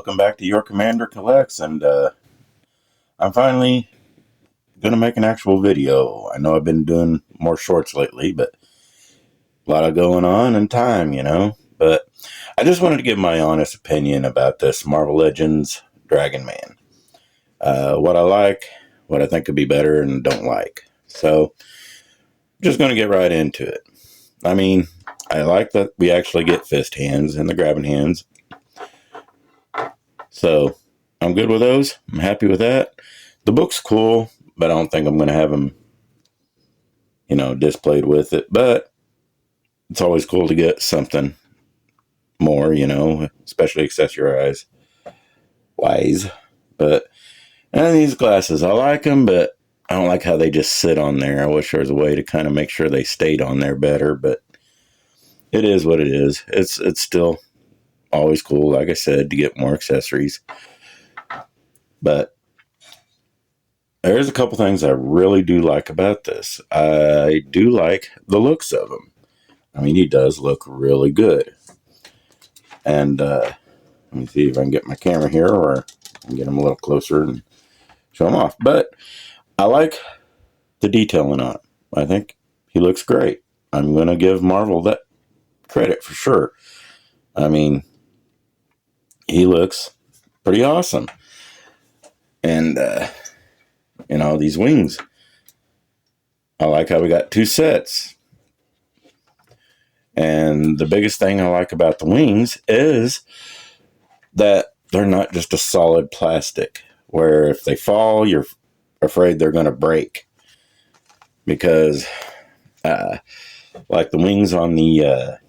welcome back to Your Commander Collects, and I'm finally going to make an actual video. I know I've been doing more shorts lately, but a lot of going on and time. But I just wanted to give my honest opinion about this Marvel Legends Dragon Man. What I like, what I think could be better, and don't like. So, I'm just going to get right into it. I mean, I like that we actually get fist hands and the grabbing hands. So, I'm good with those. I'm happy with that. The book's cool, but I don't think I'm going to have them, displayed with it. But it's always cool to get something more, especially accessorize wise. But, and these glasses, I like them, but I don't like how they just sit on there. I wish there was a way to kind of make sure they stayed on there better, but it is what it is. It's still always cool, like I said, to get more accessories. But there's a couple things I really do like about this. I do like the looks of him. I mean, he does look really good. And let me see if I can get my camera here, or I can get him a little closer and show him off. But I like the detailing on him. I think he looks great. I'm going to give Marvel that credit for sure. I mean, he looks pretty awesome. And, these wings. I like how we got two sets. And the biggest thing I like about the wings is that they're not just a solid plastic, where if they fall, you're afraid they're going to break. Because, like the wings on the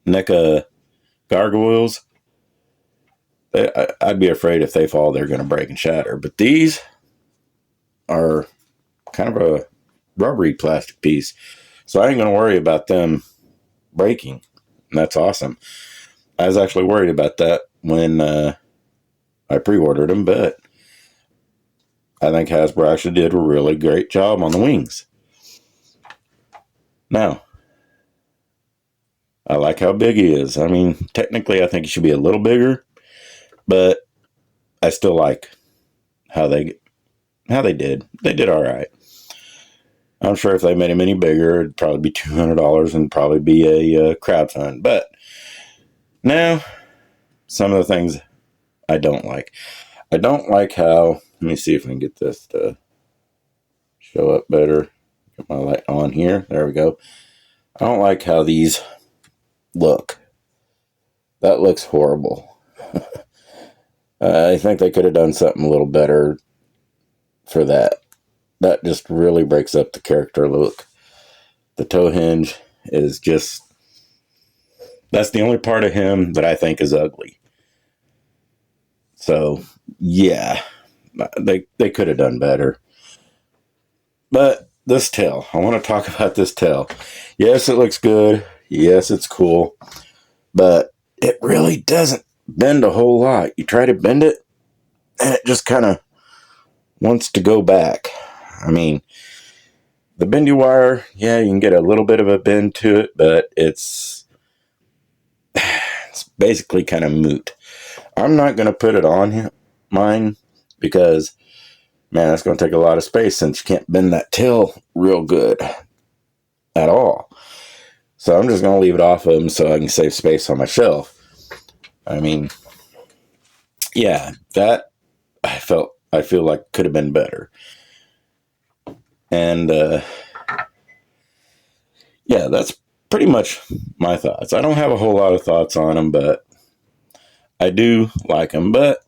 NECA gargoyles, I'd be afraid if they fall, they're going to break and shatter. But these are kind of a rubbery plastic piece, so I ain't going to worry about them breaking. And that's awesome. I was actually worried about that when I pre-ordered them, but I think Hasbro actually did a really great job on the wings. Now, I like how big he is. I mean, technically I think he should be a little bigger, but I still like how they did. They did all right. I'm sure if they made him any bigger, it'd probably be $200 and probably be a crowd fund. But now, some of the things I don't like. I don't like how, let me see if I can get this to show up better. Get my light on here. There we go. I don't like how these look. That looks horrible. I think they could have done something a little better for that. That just really breaks up the character look. The toe hinge is just, that's the only part of him that I think is ugly. So, yeah, they could have done better. But this tail, I want to talk about this tail. Yes, it looks good. Yes, it's cool. But it really doesn't bend a whole lot. You try to bend it, and it just kind of wants to go back. I mean, the bendy wire, yeah, you can get a little bit of a bend to it, but it's basically kind of moot. I'm not going to put it on mine because, man, that's going to take a lot of space since you can't bend that tail real good at all. So I'm just going to leave it off of them so I can save space on my shelf. I mean, yeah, that I feel like could have been better. And, yeah, that's pretty much my thoughts. I don't have a whole lot of thoughts on him, but I do like him. But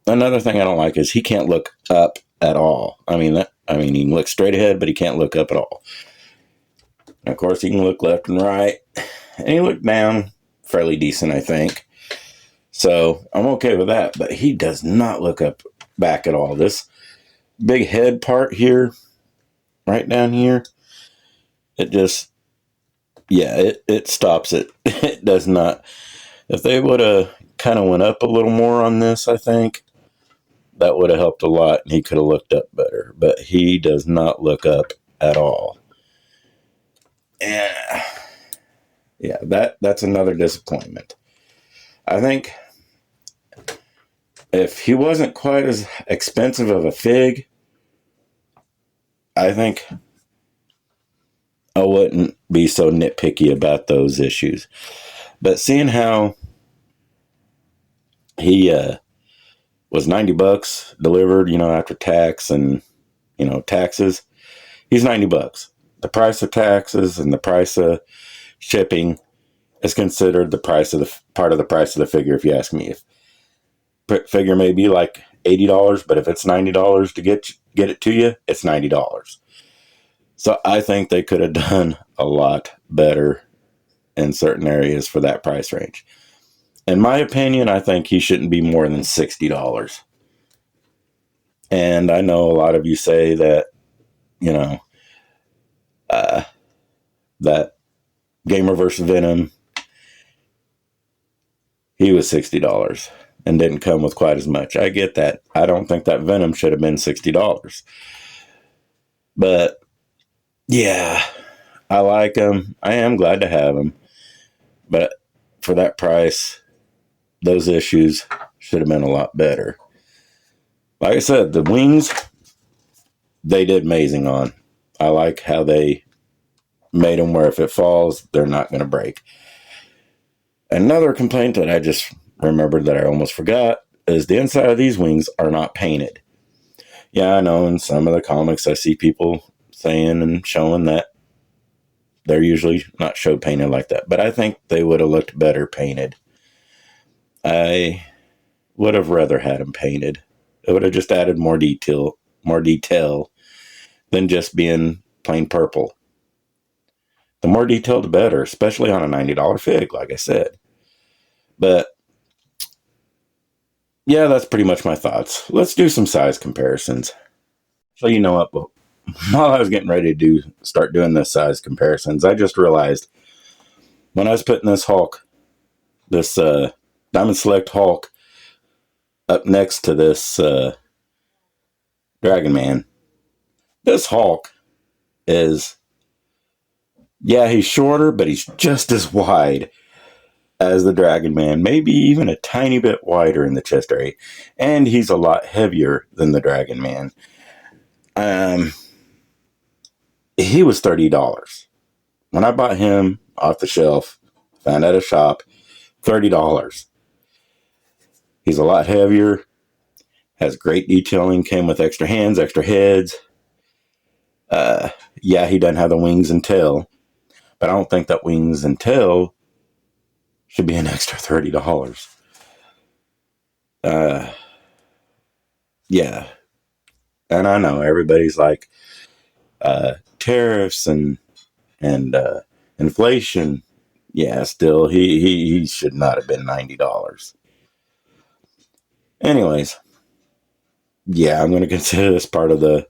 another thing I don't like is he can't look up at all. I mean, he can look straight ahead, but he can't look up at all. And of course, he can look left and right. And he looked down fairly decent, I think. So I'm okay with that. But he does not look up back at all. This big head part here, right down here, it just, yeah, it stops it. It does not. If they would have kind of went up a little more on this, I think that would have helped a lot, and he could have looked up better. But he does not look up at all. And yeah, that's another disappointment. I think If he wasn't quite as expensive of a fig, I think I wouldn't be so nitpicky about those issues. But seeing how he was $90 delivered, after tax and taxes, he's $90. The price of taxes and the price of shipping is considered the price of the part of the price of the figure. If you ask me, if figure may be like $80, but if it's $90 to get it to you, it's $90. So I think they could have done a lot better in certain areas for that price range. In my opinion, I think he shouldn't be more than $60. And I know a lot of you say that, you know, that Gamer vs. Venom, he was $60 and didn't come with quite as much. I get that. I don't think that Venom should have been $60. But yeah, I like him. I am glad to have him. But for that price, those issues should have been a lot better. Like I said, the wings, they did amazing on. I like how they made them where if it falls, they're not going to break. Another complaint that I just remembered that I almost forgot is the inside of these wings are not painted. Yeah, I know in some of the comics I see people saying and showing that they're usually not show painted like that, but I think they would have looked better painted. I would have rather had them painted. It would have just added more detail than just being plain purple. The more detail, the better, especially on a $90 fig, like I said. But yeah, that's pretty much my thoughts. Let's do some size comparisons. So you know what? While I was getting ready to start doing the size comparisons, I just realized when I was putting this Hulk, this Diamond Select Hulk, up next to this Dragon Man, this Hulk is, yeah, he's shorter, but he's just as wide as the Dragon Man, maybe even a tiny bit wider in the chest area, and he's a lot heavier than the Dragon Man. He was $30 when I bought him off the shelf. Found at a shop, $30. He's a lot heavier, has great detailing, came with extra hands, extra heads. Yeah, he doesn't have the wings and tail, but I don't think that wings and tail should be an extra $30. Yeah, and I know everybody's like tariffs and inflation. Yeah, still he should not have been $90. Anyways, yeah, I'm going to consider this part of the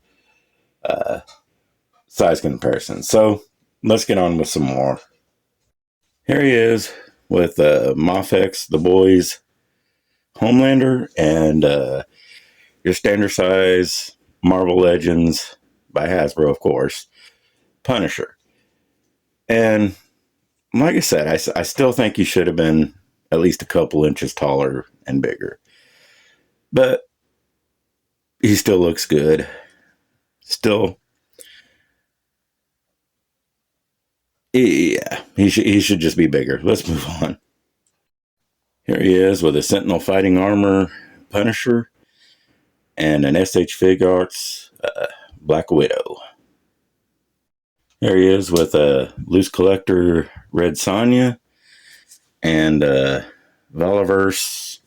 size comparison. So let's get on with some more. Here he is with Mafex, The Boys, Homelander, and your standard size Marvel Legends by Hasbro, of course, Punisher. And like I said, I still think he should have been at least a couple inches taller and bigger. But he still looks good. Still, yeah, he should just be bigger. Let's move on. Here he is with a Sentinel fighting armor Punisher and an SH Figuarts Black Widow. Here he is with a loose collector Red Sonja and Valaverse.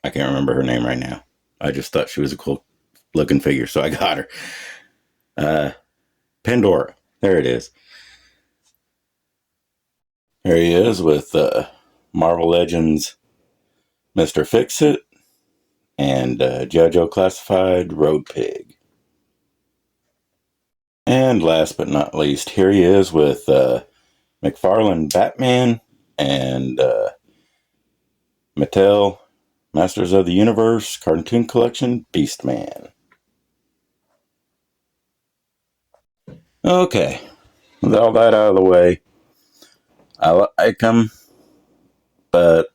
I can't remember her name right now. I just thought she was a cool looking figure, so I got her. Pandora. There it is. Here he is with Marvel Legends Mr. Fix-It and JoJo Classified Road Pig. And last but not least, here he is with McFarlane Batman and Mattel Masters of the Universe Cartoon Collection Beastman. Okay, with all that out of the way, I like him, but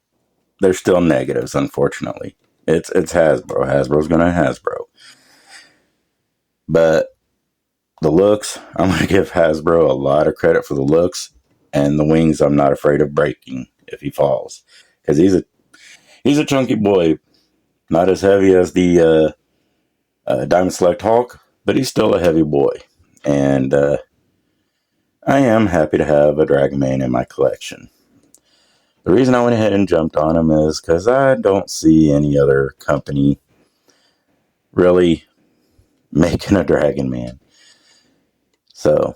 there's still negatives, unfortunately. It's Hasbro. Hasbro's gonna Hasbro. But the looks, I'm gonna give Hasbro a lot of credit for the looks, and the wings I'm not afraid of breaking if he falls. Because he's a chunky boy. Not as heavy as the Diamond Select Hulk, but he's still a heavy boy. And I am happy to have a Dragon Man in my collection. The reason I went ahead and jumped on him is because I don't see any other company really making a Dragon Man. So,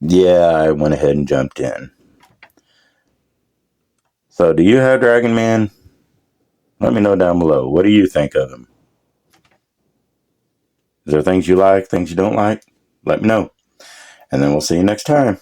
yeah, I went ahead and jumped in. So, do you have Dragon Man? Let me know down below. What do you think of him? Is there things you like, things you don't like? Let me know. And then we'll see you next time.